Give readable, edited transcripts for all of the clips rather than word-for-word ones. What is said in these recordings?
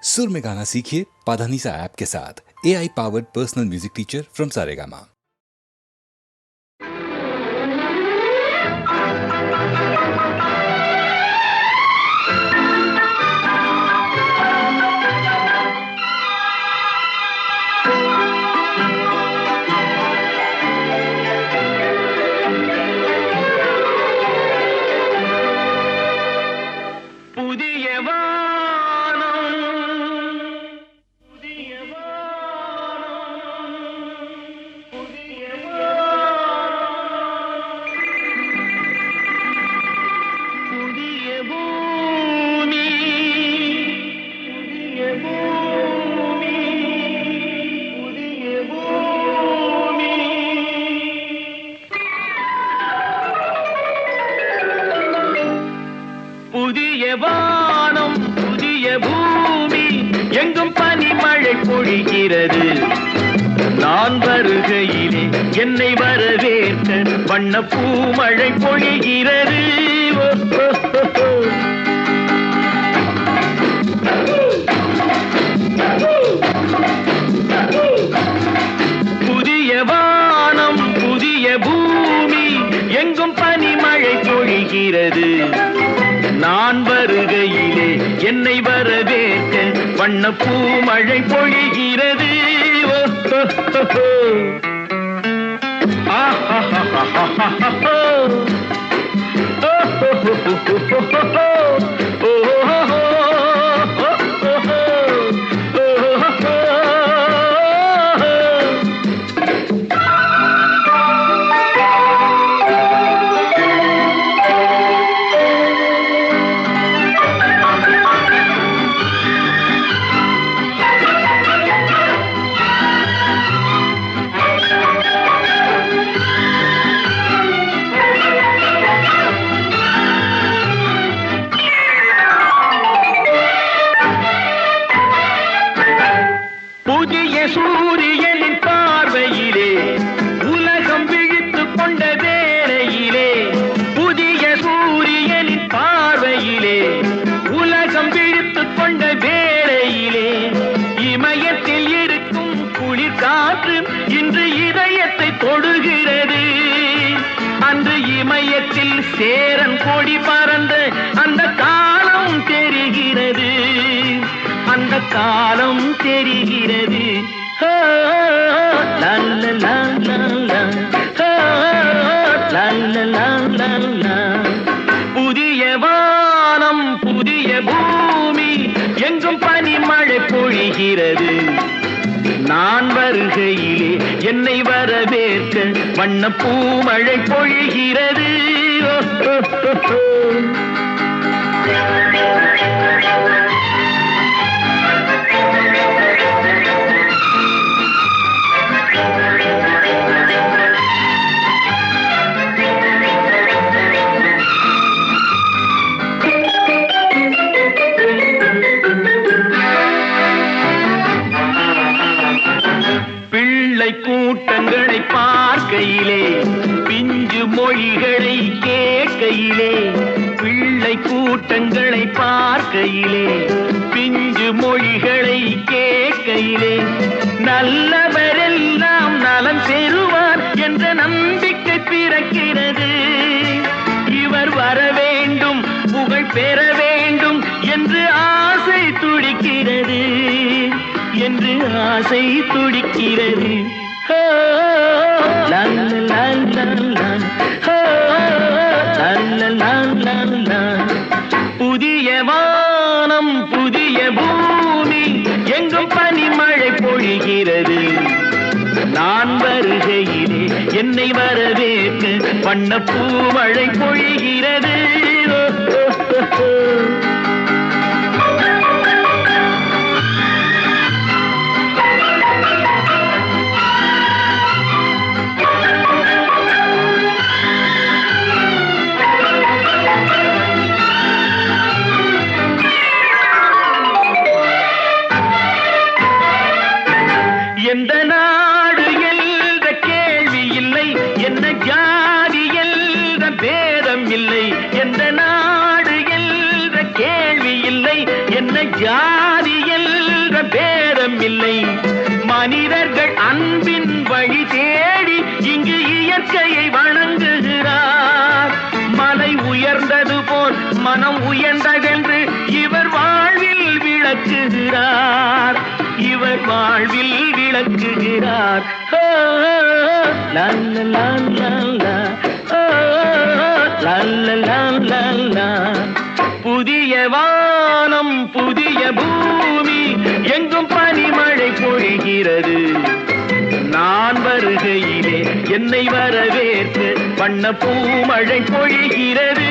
सुर में गाना सीखिए पाधानीसा ऐप के साथ। AI powered personal music teacher from Saregama. வானம் புதிய பூமி எங்கும் பனிமழை பொழிகிறது. நான் வருகையிலே என்னை வரவேற்க வண்ண பூமழை பொழிகிறது. புதிய வானம் புதிய பூமி எங்கும் பனிமழை பொழிகிறது. நான் வருகையிலே என்னை வரவேற்க வண்ண பூமழை பொழிகிறது. சூரியனின் பார்வையிலே உலகம் விழித்துக் கொண்ட வேளையிலே, புதிய சூரியனின் பார்வையிலே உலகம் விழித்துக் கொண்ட வேளையிலே, இமயத்தில் இருக்கும் குளிர் காற்று இன்று இதயத்தை தொடுகிறது. அன்று இமயத்தில் சேரன் கொடி பறந்த அந்த காலம் தெரிகிறது. அந்த காலம் தெரிகிறது. புதிய வானம் புதிய பூமி எங்கும் பனிமழை பொழிகிறது. நான் வருகையிலே என்னை வரவேற்க வண்ண பூமழை பொழிகிறது. கூட்டங்களை பார்க்கையிலே பிஞ்சு மொழிகளை கேட்கையிலே, பிள்ளை கூட்டங்களை பார்க்கையிலே பிஞ்சு மொழிகளை கேட்கையிலே, நல்லவரெல்லாம் நலம் பெறுவார் என்ற நம்பிக்கை பிறக்கிறது. இவர் வர வேண்டும் புகழ் பெற வேண்டும் என்று ஆசை துடிக்கிறது. என்று ஆசை துடிக்கிறது. புதிய வானம் புதிய பூமி எங்கும் பனிமழை பொழிகிறது. நான் வருகையிலே என்னை வரவேற்க வண்ண பூமழை பொழிகிறது. எந்த நாடு என்ற கேள்வி இல்லை, என்ன ஜாதி என்ற பேதம் இல்லை. எந்த நாடு என்ற இல்லை. மனிதர்கள் அன்பின் வழி தேடி இங்கு இயற்கையை வணங்குகிறார். மலை உயர்ந்தது போல் மனம் உயர்ந்ததென்று இவர் வாழ்வில் விளக்குகிறார். இவர் வாழ்வில் விளக்குகிறார். லா லா லா லா, லா லா லா லா. புதிய வானம் புதிய பூமி எங்கும் பனிமழை பொழிகிறது. நான் வருகையிலே என்னை வரவேற்று வண்ண பூமழை பொழிகிறது.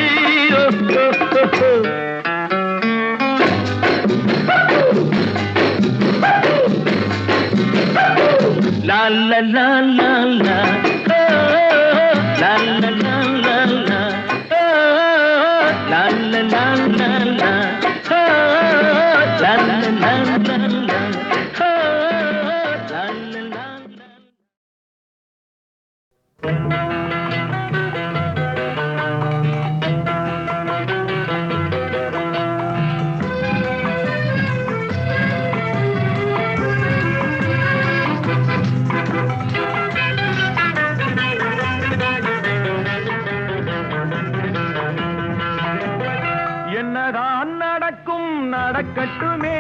லா லா லா லா லா, லா லா லா லா லா, லா லா லா லா லா, லா லா லா லா லா. என்னதான் நடக்கும் நடக்கட்டுமே,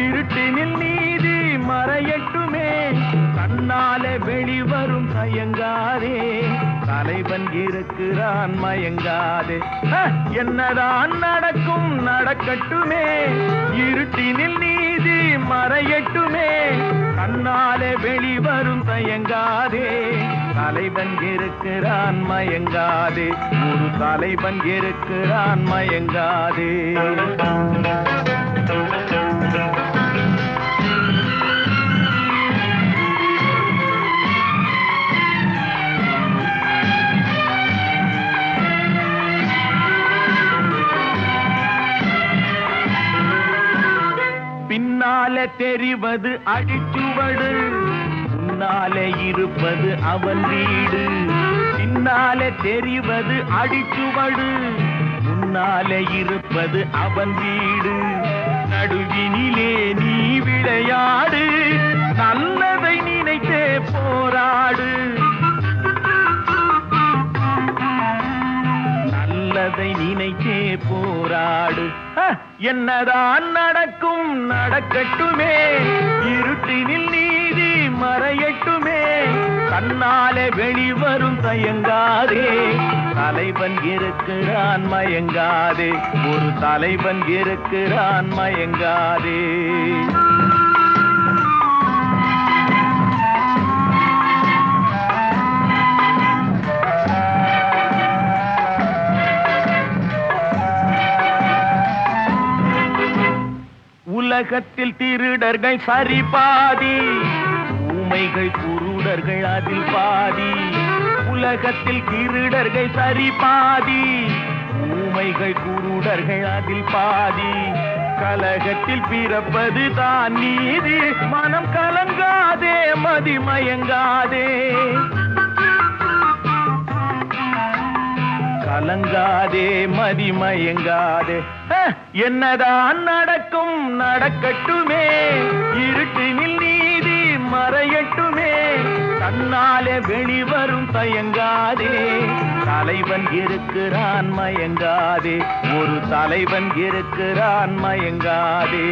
இருட்டினில் நீதி மறையட்டுமே, கண்ணாலே வெளிவரும் தயங்காதே, தலைவன் இருக்கிறான் மயங்காதே. என்னதான் நடக்கும் நடக்கட்டுமே, இருட்டினில் நீதி மறையட்டுமே, கண்ணாலே வெளிவரும் தயங்காதே, தலைவன் இருக்கிறான் மயங்காதே, ஒரு தலைவன் இருக்கிறான் மயங்காதே. பின்னாலே தெரிவது அடிச்சுவடு, முன்னாலே இருப்பது அவன் வீடு. பின்னாலே தெரிவது அடிச்சுவடு, முன்னாலே இருப்பது அவன் வீடு. நடுவினிலே நீ விளையாடு, நல்லதை நினைத்தே போராடு, நல்லதை நினைத்தே போராடு. என்னதான் நடக்கும் நடக்கட்டுமே, இருட்டினில் நீதி மறையட்டுமே, கண்ணாலே வெளிவரும் தயங்காதே, தலைவன் இருக்கிறான் மயங்காதே, ஒரு தலைவன் இருக்கிறான் மயங்காதே. உலகத்தில் திருடர்கள் சரி பாதி, ஊமைகள் குருடர்கள் அதில் பாதி. உலகத்தில் திருடர்கள் சரி பாதி, ஊமைகள் குருடர்கள் அதில் பாதி. கலகத்தில் பிறப்பது தான் நீதி, மனம் கலங்காதே மதிமயங்காதே, கலங்காதே மதிமயங்காதே. என்னதான் நடக்கும் நடக்கட்டுமே, இருட்டினில் நீதி மறையட்டுமே, கண்ணாலே வெளிவரும் தயங்காதே, தலைவன் இருக்கிறான் மயங்காதே, ஒரு தலைவன் இருக்கிறான் மயங்காதே.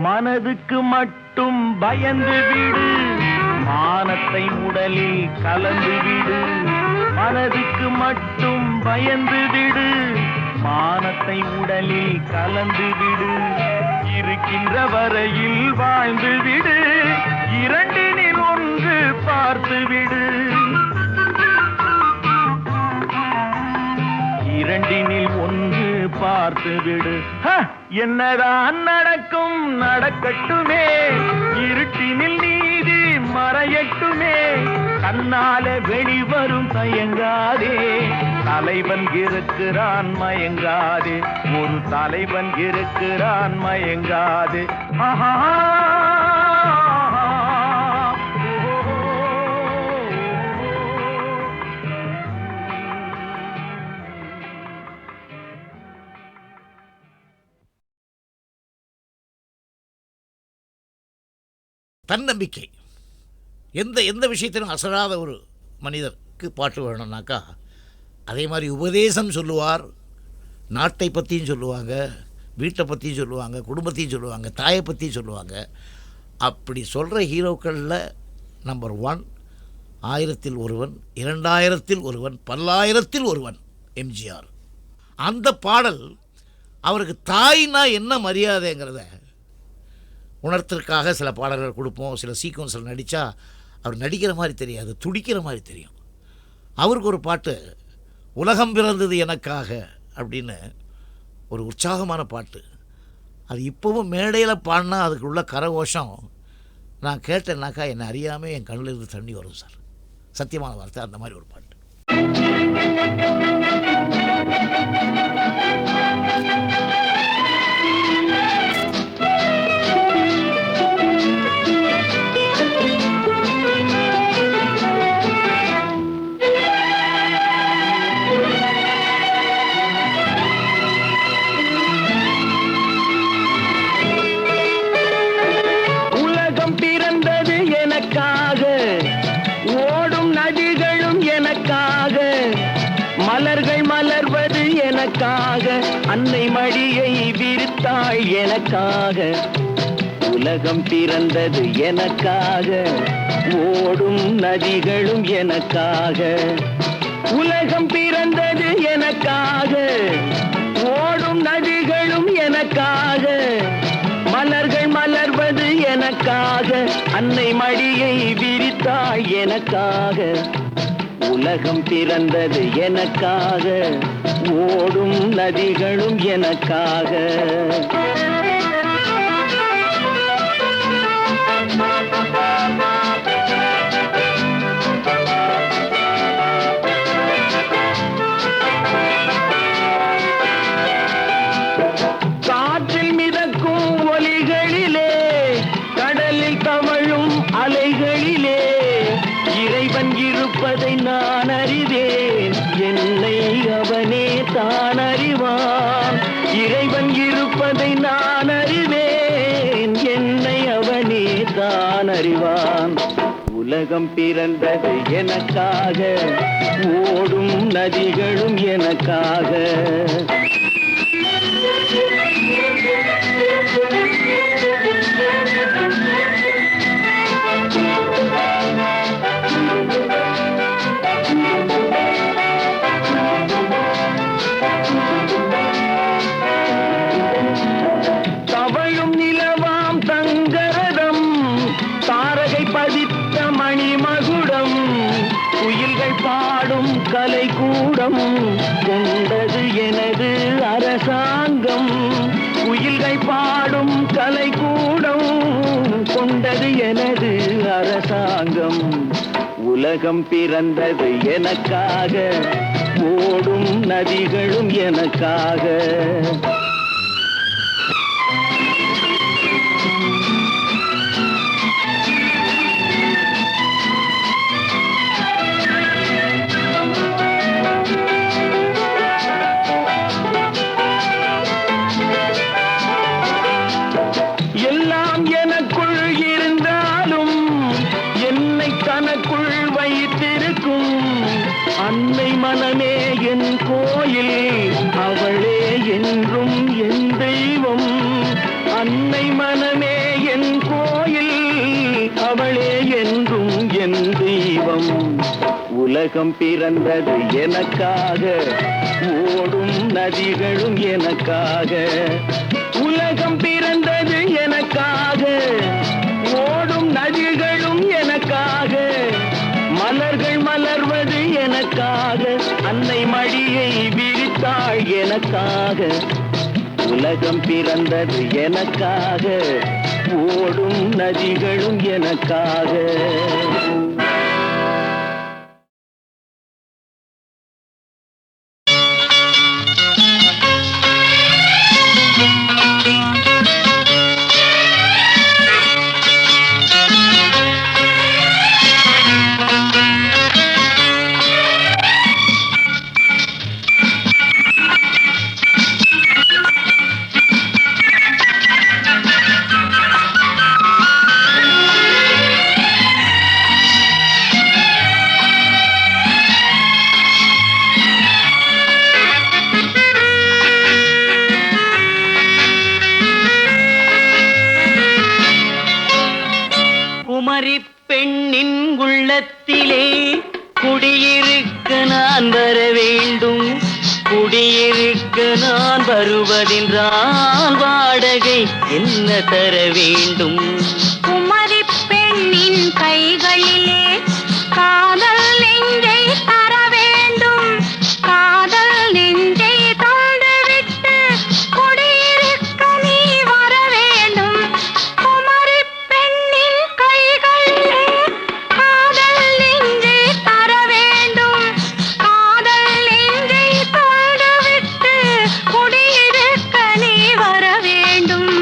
மனதுக்கு மட்டும் பயந்து விடு, மானத்தை உடலில் கலந்து விடு. மனதுக்கு மட்டும் பயந்து விடு, மானத்தை உடலில் கலந்து விடு. இருக்கின்ற வரையில் வாழ்ந்து விடு, இரண்டினில் ஒன்று பார்த்து விடு, இரண்டினில் ஒன்று பார்த்து விடு. என்னதான் நடக்கும் நடக்கட்டுமே, இருட்டினில் நீதி மறையட்டுமே, தன்னாலே வெளிவரும் தயங்காதே, தலைவன் இருக்கிறான் மயங்காதே, ஒரு தலைவன் இருக்கிறான் மயங்காதே. ஆஹா தன்னம்பிக்கை. எந்த எந்த விஷயத்திலும் அசராத ஒரு மனிதருக்கு பாட்டு வேணும்னாக்கா அதே மாதிரி உபதேசம் சொல்லுவார். நாட்டை பற்றியும் சொல்லுவாங்க, வீட்டை பற்றியும் சொல்லுவாங்க, குடும்பத்தையும் சொல்லுவாங்க, தாயை பற்றியும் சொல்லுவாங்க. அப்படி சொல்கிற ஹீரோக்களில் நம்பர் 1 1000-ல் ஒருவன், 2000-ல் ஒருவன், 10,000-ல் ஒருவன் எம்ஜிஆர். அந்த பாடல் அவருக்கு தாய்னா என்ன மரியாதைங்கிறத உணர்த்திற்காக சில பாடல்கள் கொடுப்போம். சில சீக்வன்ஸில் நடித்தா அவர் நடிக்கிற மாதிரி தெரியாது, துடிக்கிற மாதிரி தெரியும். அவருக்கு ஒரு பாட்டு உலகம் பிறந்தது எனக்காக அப்படின்னு ஒரு உற்சாகமான பாட்டு. அது இப்போவும் மேடையில் பாடினா அதுக்கு உள்ள கரகோஷம் நான் கேட்டேன்னாக்கா என்னை அறியாமல் என் கண்ணில் இருந்து தண்ணி வரும் சார். சத்தியமான வார்த்தை. அந்த மாதிரி ஒரு பாட்டு. அன்னை மடியை விரித்தாள் எனக்காக, உலகம் பிறந்தது எனக்காக, ஓடும் நதிகளும் எனக்காக. உலகம் பிறந்தது எனக்காக, ஓடும் நதிகளும் எனக்காக, மலர்கள் மலர்வது எனக்காக, அன்னை மடியை விரித்தாள் எனக்காக, உலகம் பிறந்தது எனக்காக, ஓடும் நதிகளும் எனக்காக. காற்றில் மிதக்கும் ஒலிகளிலே, கடலில் தவழும் அலைகளிலே, இறைவன் இருப்பதை நான் அறிவேன், என்னை அவனே தான் அறிவான். இறைவன் இருப்பதை நான் அறிவேன், என்னை அவனே தான் அறிவான். உலகம் பிறந்தது எனக்காக, ஓடும் நதிகளும் எனக்காக. தவழும் நிலவாம் தங்கரதம், தாரகை பதித்த மணிமகுடம், குயில்கள் பாடும் கலைக்கூடம், கொண்டது எனது அரசாங்கம். குயில்கள் பாடும் கலைக்கூடம், கொண்டது எனது அரசாங்கம். உலகம் பிறந்தது எனக்காக, ஓடும் நதிகளும் எனக்காக. எல்லாம் எனக்குள் இருந்தாலும் என்னை தனக்குள் வைத்திருக்கும் அன்னை மனமே என் கோயில், அவளே என்றும் என் தெய்வம். அன்னை மனமே என் கோயில், அவளே என்றும் என் தெய்வம். உலகம் பிறந்தது எனக்காக, ஓடும் நதிகளும் எனக்காக. உலகம் பிறந்தது எனக்காக, ஓடும் நதிகளும் எனக்காக, மலர்கள் மலர்வது எனக்காக, அன்னை மடியை விரித்தாள் எனக்காக. உலகம் பிறந்தது எனக்காக, ஓடும் நதிகளும் எனக்காக. குமரி பெண்ணின் உள்ளத்திலே குடியிருக்க நான் வர வேண்டும். குடியிருக்க நான் வருவதென்றால் வாடகை என்ன தர வேண்டும்? குமரி பெண்ணின் கைகளிலே காதல் நெஞ்சை தர வேண்டும். காதல் நெஞ்சை தந்துவிட்டு குடியிருக்க நீ வர வேண்டும். குமரி பெண்ணின் கைகளிலே காதல் நெஞ்சை தர வேண்டும். காதல் நெஞ்சை தந்துவிட்டு குடியிருக்க நீ வர வேண்டும்.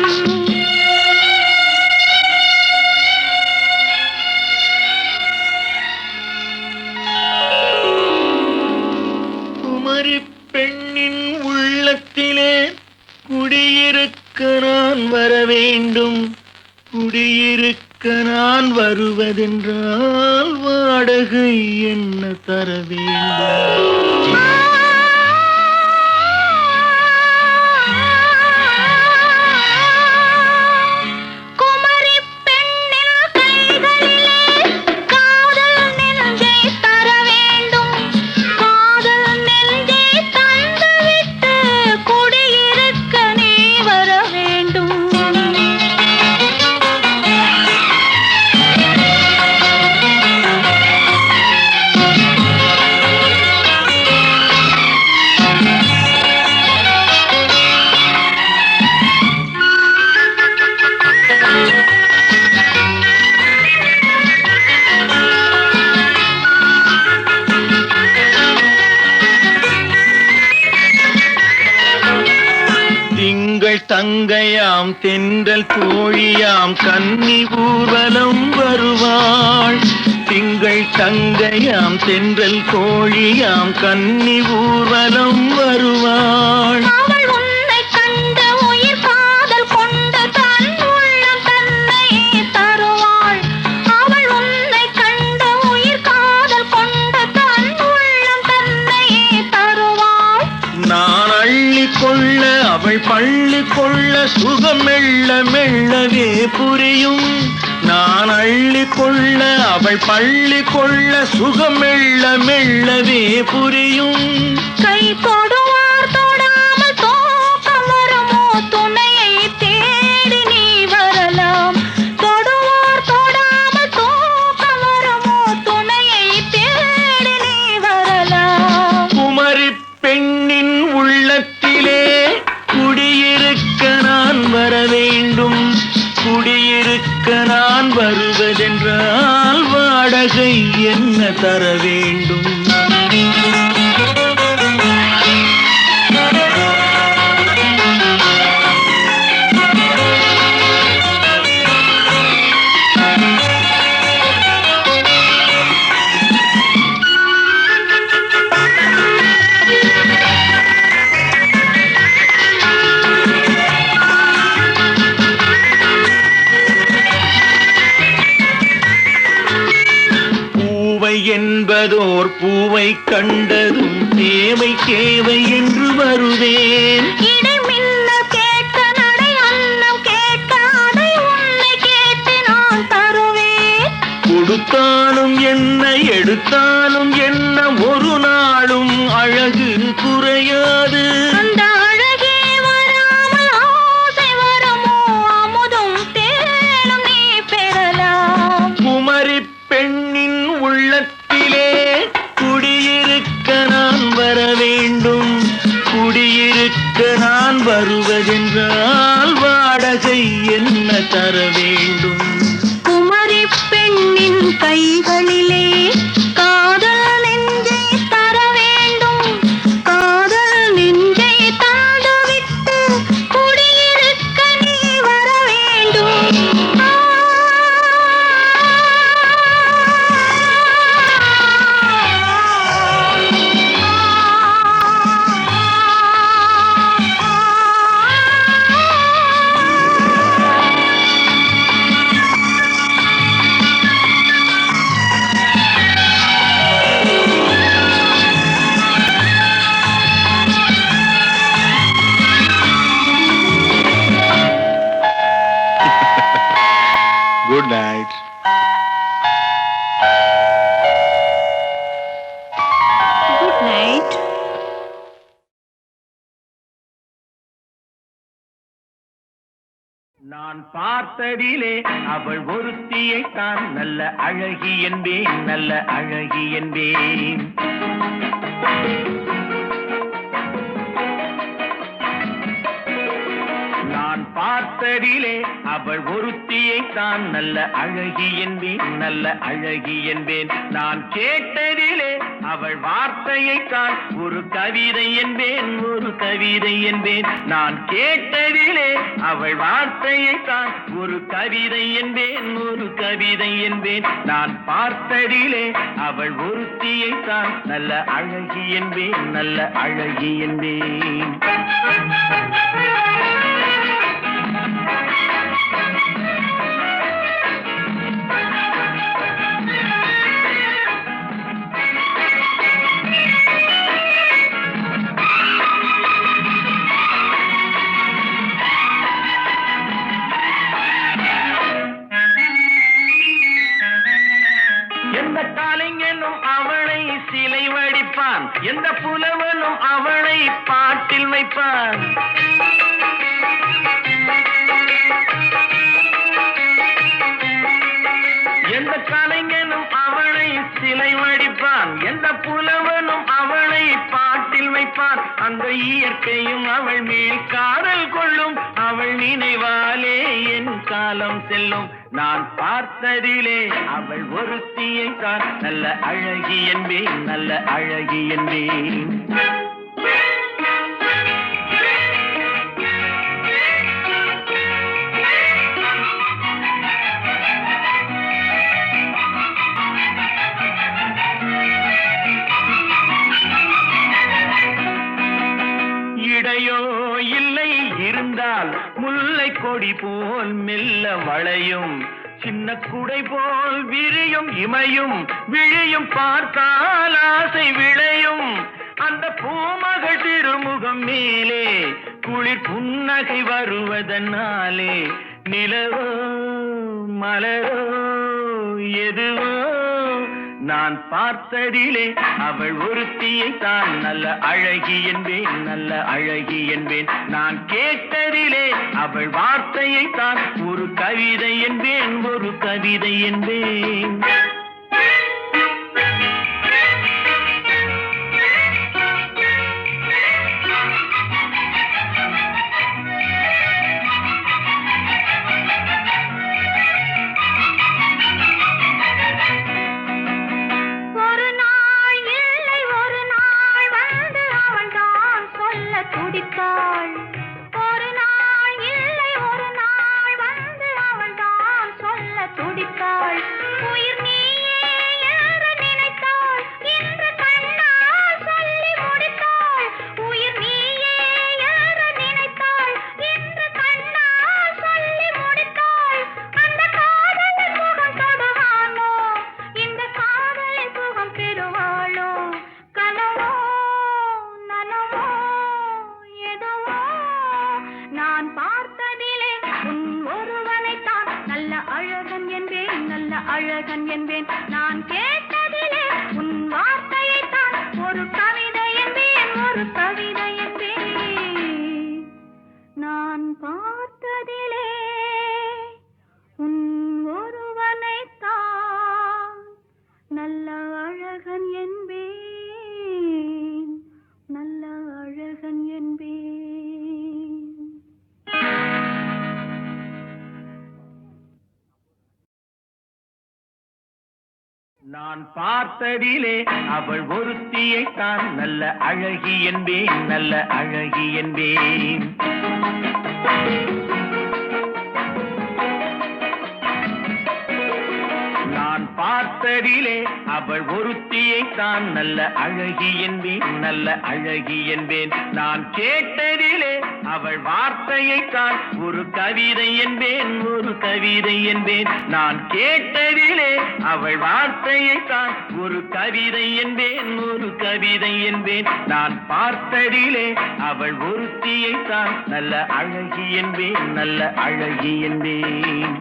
குமரி பெண்ணின் உள்ளத்திலே குடியிருக்க நான் வர வேண்டும். குடியிருக்க நான் வருவதென்றால் வாடகை என்ன தர வேண்டும்? குமரி பெண்ணின் கைகளிலே காதல் நெஞ்சை தர வேண்டும். காதல் நெஞ்சை தந்துவிட்டு குடியிருக்க நீ வர வேண்டும். திங்கள் தங்கையாம் தென்றல் தோழியாம் கன்னி ஊர்வலம் வருவாள். திங்கள் தங்கையாம் தென்றல் தோழியாம் கன்னி ஊர்வலம் வருவாள். அவள் உன்னை கண்டு உயிர் காதல் கொண்டு தன் உள்ளம் தன்னையே தருவாள். அவள் உன்னை கண்டு உயிர் காதல் கொண்டு தன் உள்ளம் தன்னையே தருவாள். நான் அள்ளி கொள்ள அவள் பள்ளி கொள்ள சுகம் மெல்ல மெல்லவே புரியும். நான் அள்ளி கொள்ள அவள் பள்ளி கொள்ள சுகம் மெல்ல மெல்லவே புரியும். கை தொடுவார் தொடாமல் தூக்கம் வருமோ? துணையை தேடி நீ வரலாம். தொடுவார் தொடாமல் தூக்கம் வருமோ? துணையை தேடி நீ வரலாம். குமரி பெண்ணின் உள்ளத்திலே குடியிருக்க நான் வர வேண்டும். குடியிருக்க நான் வருவதென்றால் வாடகை என்ன தர வேண்டும்? பூவை என்பதோர் பூவை கண்டதும் தேவை தேவை என்று வருவேன். இடை மின்னல் கேட்க நடை அன்னம் கேட்க அதை உன்னை கேட்டு நான் தருவேன். கொடுத்தாலும் என்ன எடுத்தாலும் என்ன ஒரு நாளும் அழகு குறையாது. அந்த அழகே வராமல் ஆசை வருமோ? அமுதும் தேனும் நீ பெறலாம். குமரி பெண்ணின் உள்ளத்திலே குடியிருக்க நான் வர வேண்டும். குடியிருக்க நான் வருவதென்றால் வாடகை என்ன தர வேண்டும்? குமரி பெண்ணின் கைகளிலே காதல் நெஞ்சை தர வேண்டும். காதல் நெஞ்சை தந்துவிட்டு குடியிருக்க நீ வர வேண்டும். Good night. நான் பார்த்ததிலே அவள் ஒருத்தியைத்தான் நல்ல அழகி என்பேன், நல்ல அழகி என்பேன். நான் பார்த்ததிலே அவள் ஒருத்தியைத்தான் நல்ல அழகி என்பேன், நல்ல அழகி என்பேன். நான் கேட்டதிலே அவள் வார்த்தையைத்தான் ஒரு கவிதை என்பேன், ஒரு கவிதை என்பேன். நான் கேட்டதிலே அவள் வார்த்தையைத்தான் ஒரு கவிதை என்பேன், ஒரு கவிதை என்பேன். நான் பார்த்ததிலே அவள் ஒருத்தியைத்தான் நல்ல அழகி என்பேன், நல்ல அழகி என்பேன். எந்த காலைஞனும் அவளை சிலை வடிப்பான், எந்த புலவனும் அவளை பாட்டில் வைப்பான். எந்த கலைஞனும் அவளை சிலை வடிப்பான், எந்த புலவனும் அவளை பாட்டில் வைப்பான். அந்த இயற்கையும் அவள் மேல் காதல் கொள்ளும், அவள் நினைவாலே என் காலம் செல்லும். நான் பார்த்ததிலே அவள் ஒருத்தியைத்தான் நல்ல அழகி என்பேன், நல்ல அழகி என்பேன். இடையோ இல்லை இருந்தால் முல்லை கொடி போல் மெல்ல வளையும், சின்ன குடை போல் விரியும் இமையும் விழியும் பார்த்தால் ஆசை விளையும். அந்த பூமகள் திருமுகம் மேலே குளிர் புன்னகை வருவதனாலே நிலவோ மலரோ எதுவோ நான் பார்த்ததிலே அவள் ஒருத்தியைத்தான் நல்ல அழகி என்பேன், நல்ல அழகி என்பேன். நான் கேட்டதிலே அவள் வார்த்தையைத்தான் ஒரு கவிதை என்பேன், ஒரு கவிதை என்பேன். அழகன் என்பேன். நான் கேட்டதிலே உன் வார்த்தையைத்தான் ஒரு கவிதை என்பேன், ஒரு கவிதை என்பேன். நான் பார்த்ததிலே உன் ஒருவனைத்தான் நல்ல அழகன் என்பேன், நல்ல அழகன் என்பேன். நான் பார்த்ததிலே அவள் ஒருத்தியைத்தான் நல்ல அழகி என்பேன், நல்ல அழகி என்பேன். நான் பார்த்ததிலே அவள் ஒருத்தியைத்தான் நல்ல அழகி என்பேன், நல்ல அழகி என்பேன். நான் கேட்டதிலே அவள் வார்த்தையைத்தான் ஒரு கவிதை என்பேன், ஒரு கவிதை என்பேன். நான் கேட்டதிலே அவள் வார்த்தையைத்தான் ஒரு கவிதை என்பேன், ஒரு கவிதை என்பேன். நான் பார்த்ததிலே அவள் ஒருத்தியைத்தான் நல்ல அழகி என்பேன், நல்ல அழகி என்பேன்.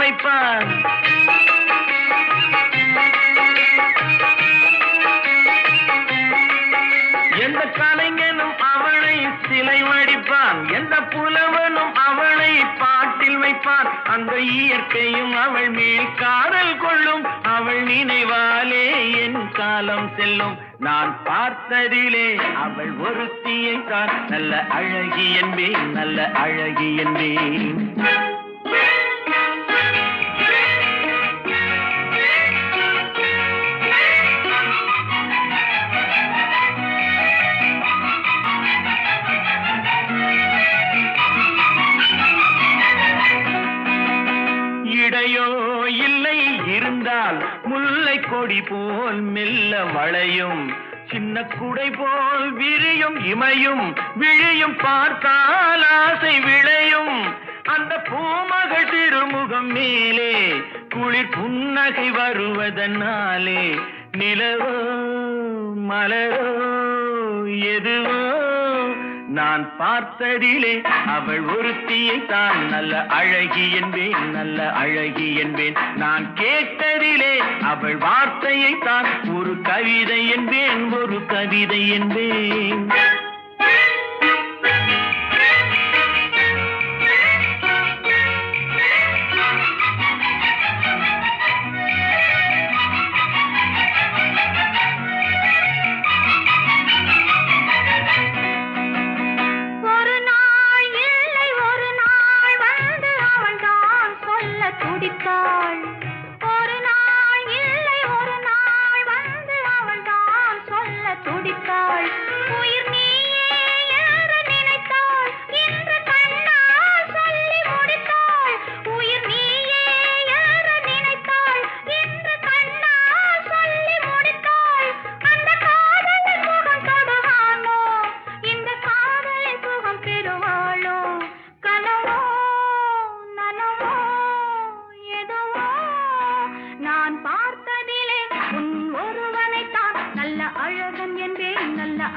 வைப்பான். எந்த கலைஞனும் அவளை சிலை வடிப்பான், எந்த புலவனும் அவளை பாட்டில் வைப்பான். அந்த இயற்கையும் அவள் மேல் காதல் கொள்ளும், அவள் நினைவாலே என் காலம் செல்லும். நான் பார்த்ததிலே அவள் ஒருத்தியை தான் நல்ல அழகி என்பேன், நல்ல அழகி என்பேன். இடையோ இல்லை இருந்தால் முல்லை கொடி போல் மெல்ல வளையும், சின்ன குடை போல் விரியும் இமையும் விழியும் பார்த்தால் ஆசை விளையும். அந்த பூமகள் திருமுகம் மேலே குளிர் புன்னகை வருவதனாலே நிலவோ மலரோ எதுவோ நான் பார்த்ததிலே அவள் ஒருத்தியை தான் நல்ல அழகி என்பேன், நல்ல அழகி என்பேன். நான் கேட்டதிலே அவள் வார்த்தையை தான் ஒரு கவிதை என்பேன், ஒரு கவிதை என்பேன்.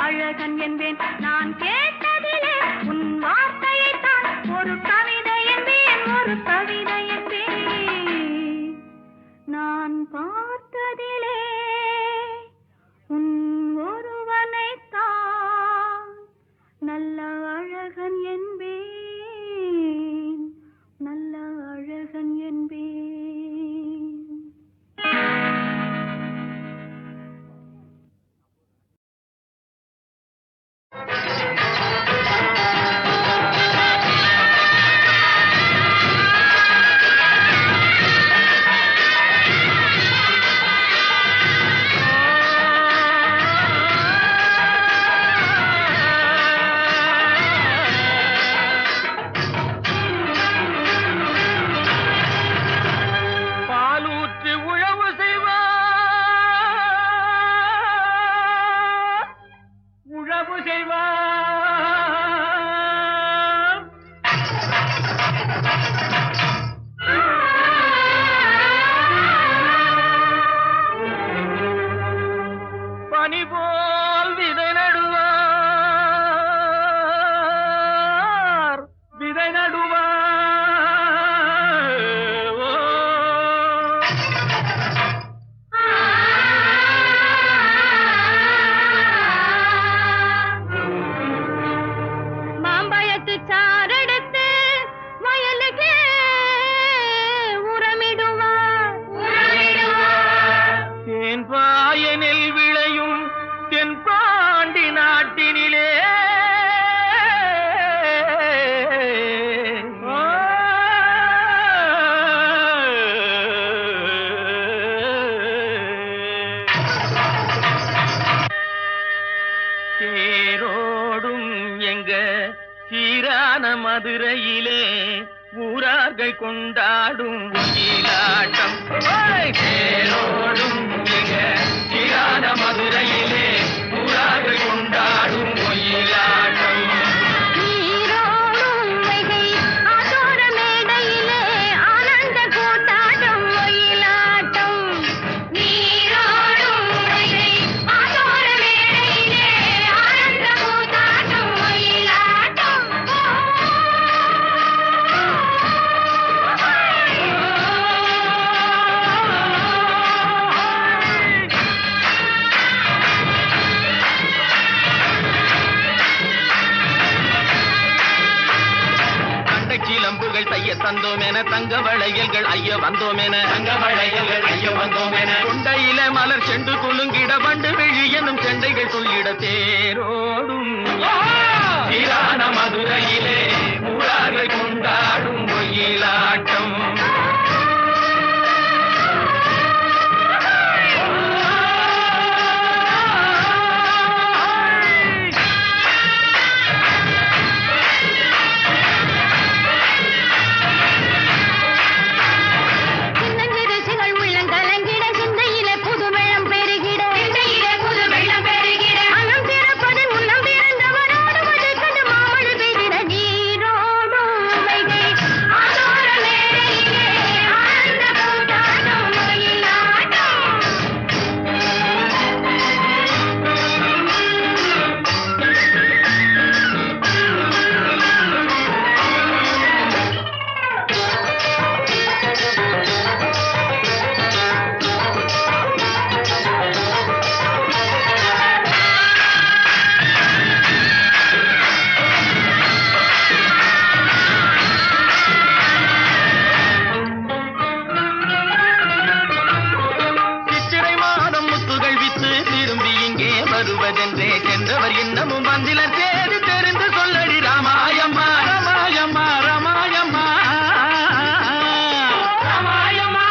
அழகன் என்பேன். நான் கேட்டதிலே உன் வார்த்தையை தான் ஒரு கவிதை என்பேன், ஒரு கவிதை என்பேன். நான் பார்த்ததிலே உன் ஒருவனைத்தான் நல்ல அழகன் என்பேன், நல்ல அழகன் என்பேன். மதுரையிலே ஊரார்கள் கொண்டாடும் ஒயிலாட்டம். தேரோடும் சீரான மதுரையிலே ஊரார்கள் கொண்டாடும் ஒயிலாட்டம். சிலம்புகள் தைய தந்தோமென தங்க வளையல்கள் ஐய வந்தோமென தங்க வளையல்கள் ஐய வந்தோமென கொண்டையில மலர் செண்டு குலுங்கிட வண்டு விழி என்னும் செண்டைகள் துள்ளிட தேரோடும் சீரான மதுரையிலே ஊரார்கள் கொண்டாடும் ஒயிலாட்டம் வருவதென்றே சென்றவர் இன்னமும் வந்திலர் தேடி தெரிந்து சொல்லடி ராமாயம்மா ராமாயம்மா ராமாயம்மா ராமாயம்மா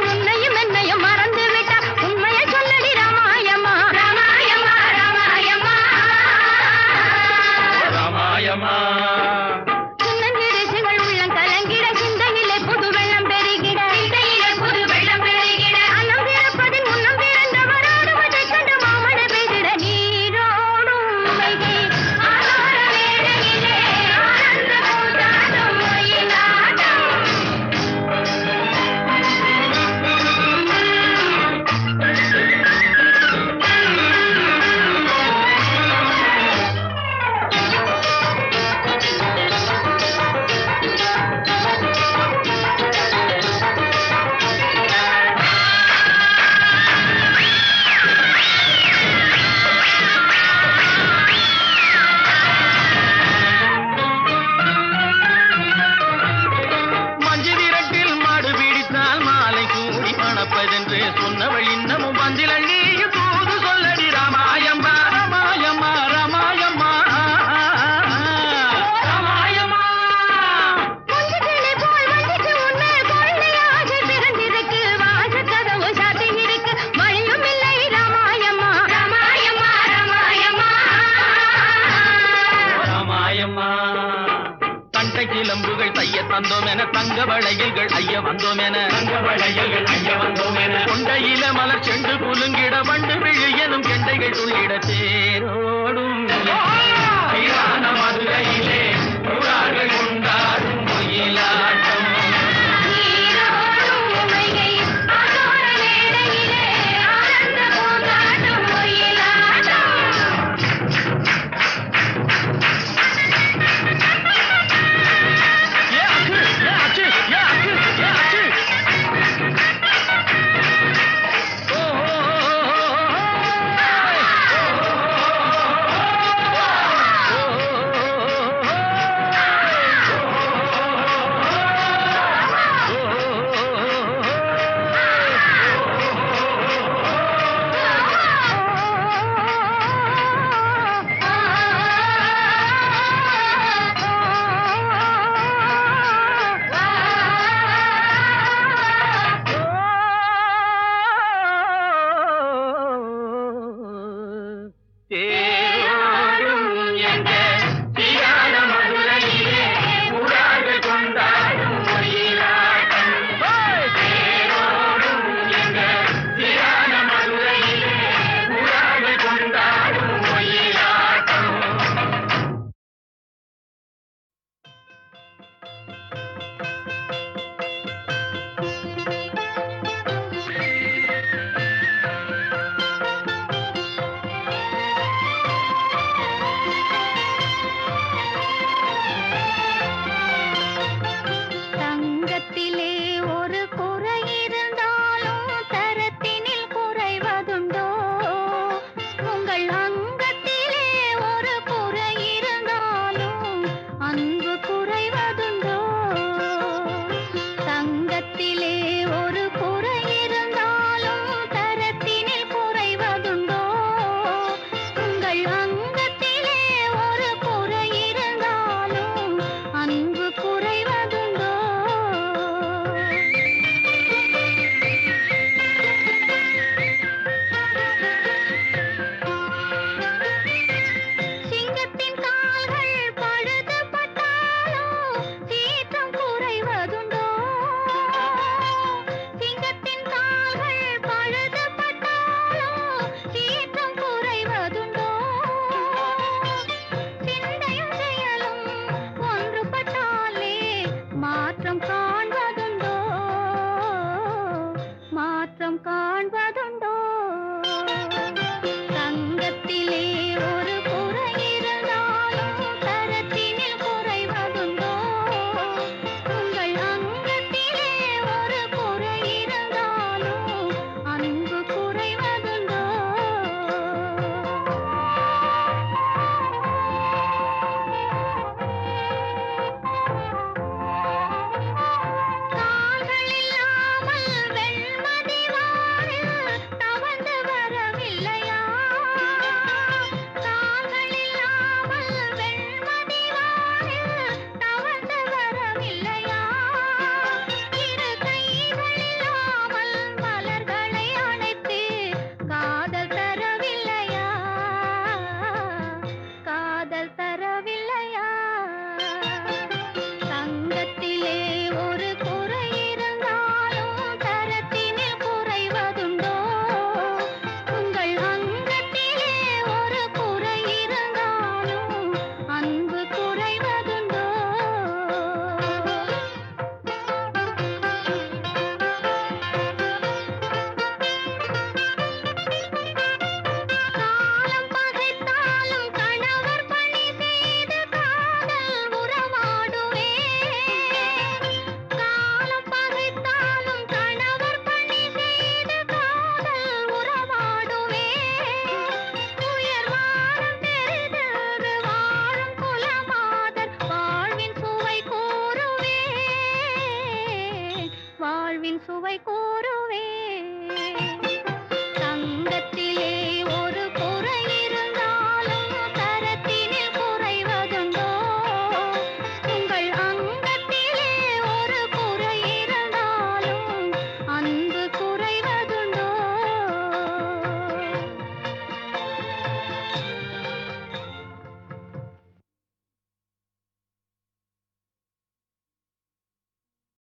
உன்னையும் என்னையும் மறந்து விட்டார் உண்மையை சொல்லடி ராமாயம்மா ராமாயம்மா ராமாயம்மா ராமாயம்மா சொன்னவள் இன்னமும் வந்திலள் நீயும் தூது சொல்லடி ராமாயம்மா ராமாயம்மா ராமாயம்மா ராமாயம்மா ராமாயம்மா தண்டை சிலம்புகள் தைய தந்தோமென தங்க வளையல்கள் ஐய வந்தோமென தங்க வளையல்கள் ஐய வந்தோமென கொண்டையில மலர் செண்டு குலுங்கிட வண்டு விழி எனும் கெண்டைகள் துள்ளிட தேரோடும் சீரான மதுரையிலே ஊரார்கள் கொண்டாடும் ஒயிலாட்டம் சுவை கூற